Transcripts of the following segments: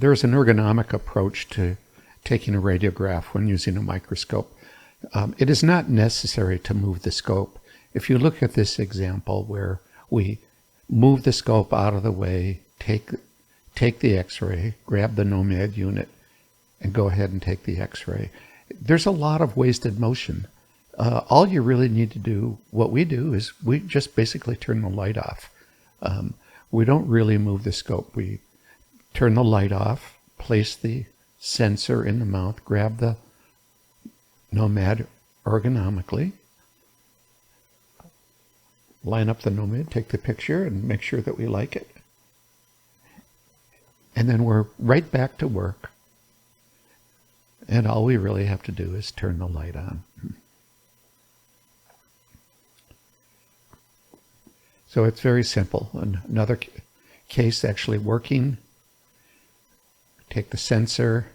there's an ergonomic approach to taking a radiograph when using a microscope. It is not necessary to move the scope. If you look at this example where we move the scope out of the way, take the x-ray, grab the nomad unit, and go ahead and take the x-ray, there's a lot of wasted motion. All you really need to do, what we do, is we just basically turn the light off. We don't really move the scope. We turn the light off, place the sensor in the mouth, grab the nomad ergonomically, line up the nomad, take the picture, and make sure that we like it. And then we're right back to work. And all we really have to do is turn the light on. So it's very simple. Another case actually working. Take the sensor,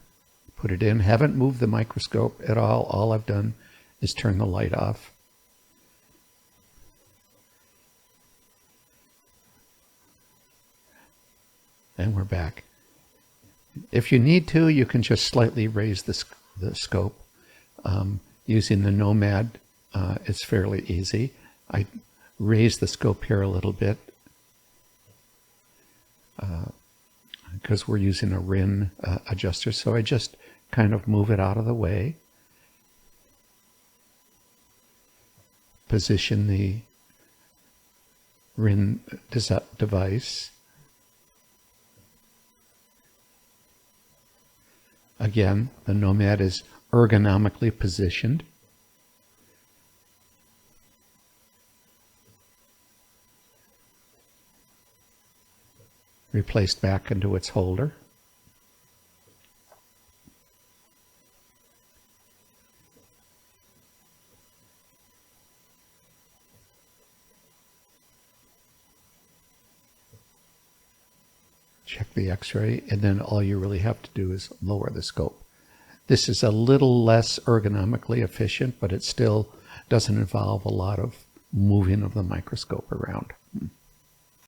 put it in. Haven't moved the microscope at all. All I've done is turn the light off. And we're back. If you need to, you can just slightly raise the scope. Using the nomad, it's fairly easy. I raise the scope here a little bit because we're using a RIN adjuster, so I just kind of move it out of the way, position the RIN device. Again, the nomad is ergonomically positioned. Replaced back into its holder. Check the x-ray, and then all you really have to do is lower the scope. This is a little less ergonomically efficient, but it still doesn't involve a lot of moving of the microscope around.